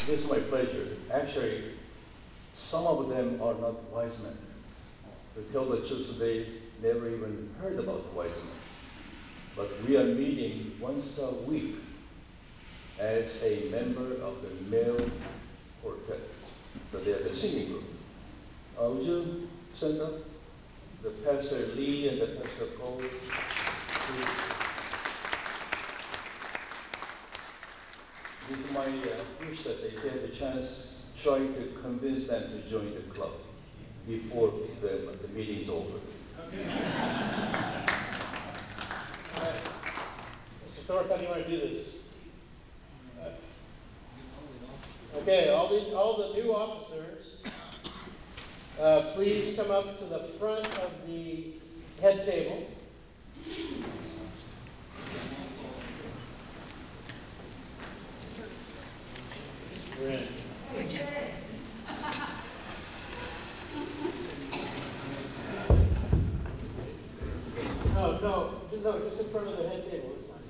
It is my pleasure. Actually, some of them are not wise men. To tell the truth, they never even heard about wise men. But we are meeting once a week as a member of the male quartet. So they are the singing group. Would you stand up? The Pastor Lee and the Pastor Cole. It is my wish that they get a chance, try to convince them to join the club before the meeting is over. Okay. All right. Mr. Thorpe, how do you want to do this? Okay, all the new officers, please come up to the front of the head table. You're in. No, just in front of the head table. It's fine.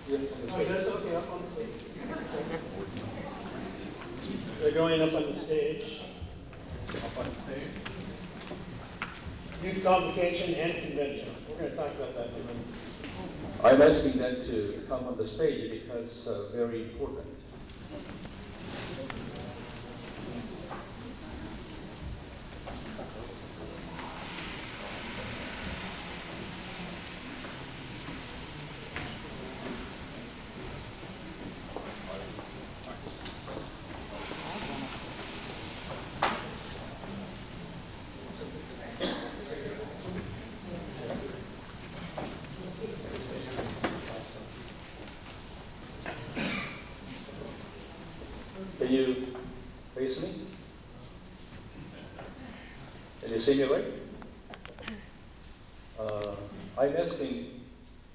No, that's okay, up on the stage. They're going up on the stage. Up on the stage? Youth convocation and convention. We're going to talk about that in a minute. I'm asking them to come on the stage because very important. Can you face me? Can you see me right? I'm asking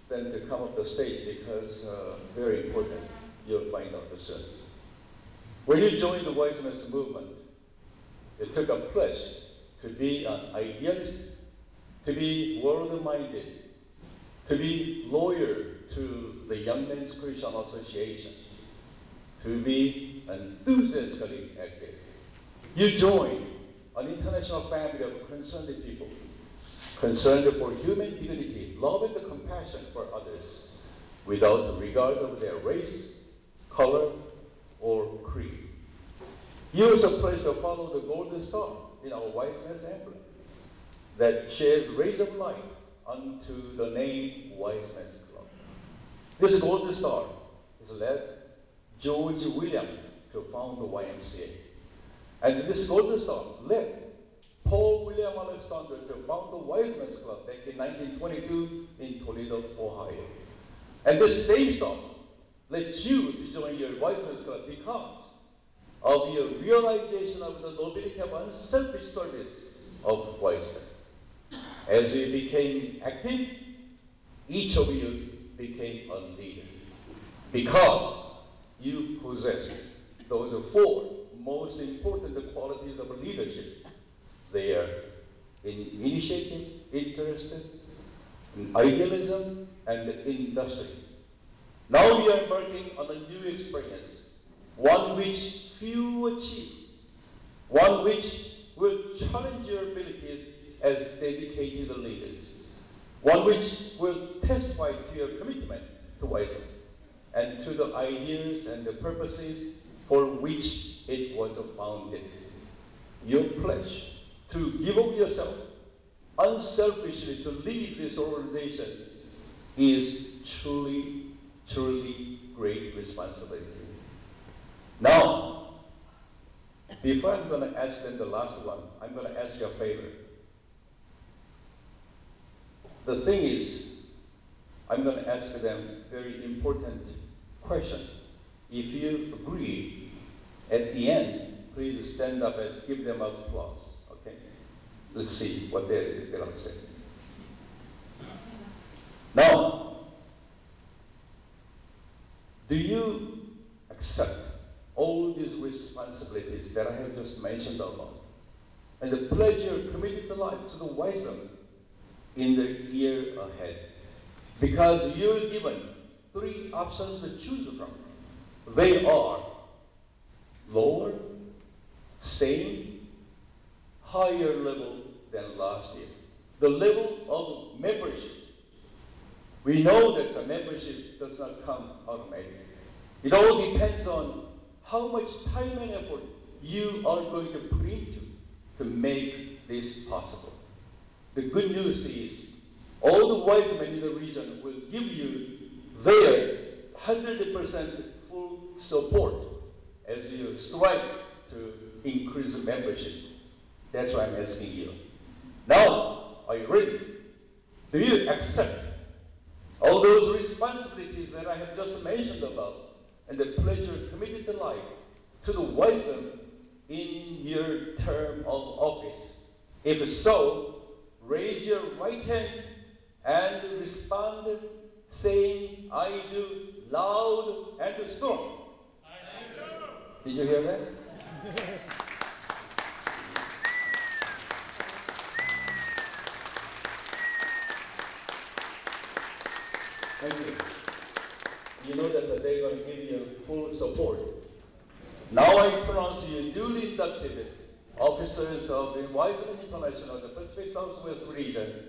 them to come up the stage because very important. You'll find out soon. When you joined the Wise Men's movement, you took a pledge to be an idealist, to be world-minded, to be loyal to the Young Men's Christian Association, to be enthusiastically active. You joined an international family of concerned people, concerned for human dignity, love and compassion for others, without regard of their race, color, or creed. You also pledged to follow the golden star in our Wise Men's emblem that sheds rays of light unto the name Wise Men's Club. This golden star is led George William to found the YMCA. And this golden star led Paul William Alexander to found the Wise Men's Club back in 1922 in Toledo, Ohio. And this same star led you to join your Wise Men's Club because of your realization of the nobility of unselfish service of wise men. As you became active, each of you became a leader because you possess those four most important qualities of leadership. They are in initiative, interest, idealism, and industry. Now we are embarking on a new experience, one which few achieve, one which will challenge your abilities as dedicated leaders, one which will testify to your commitment to wisdom and to the ideas and the purposes for which it was founded. Your pledge to give of yourself unselfishly to lead this organization is truly, truly great responsibility. Now, before I'm going to ask them the last one, I'm going to ask you a favor. The thing is, I'm going to ask them a very important question. If you agree, at the end, please stand up and give them applause, okay? Let's see what they're going to say. Now, do you accept all these responsibilities that I have just mentioned above and the pleasure committed to life to the wisdom in the year ahead? Because you're given three options to choose from. they are lower, same, higher level than last year. The level of membership. We know that the membership does not come automatically. It all depends on how much time and effort you are going to put into to make this possible. The good news is all the wise men in the region will give you their 100% full support as you strive to increase membership. That's why I'm asking you. Now, are you ready? Do you accept all those responsibilities that I have just mentioned about and the pledge of committed life to the wisdom in your term of office? If so, raise your right hand and respond saying, I do, loud and strong. I do. Did you hear that? Thank you. You know that they're going to give you full support. Now I pronounce you duly inducted officers of the Wiseman International, the Pacific Southwest region.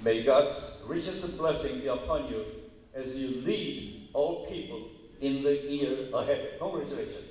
May God's richest blessing be upon you as you lead all people in the year ahead. Congratulations.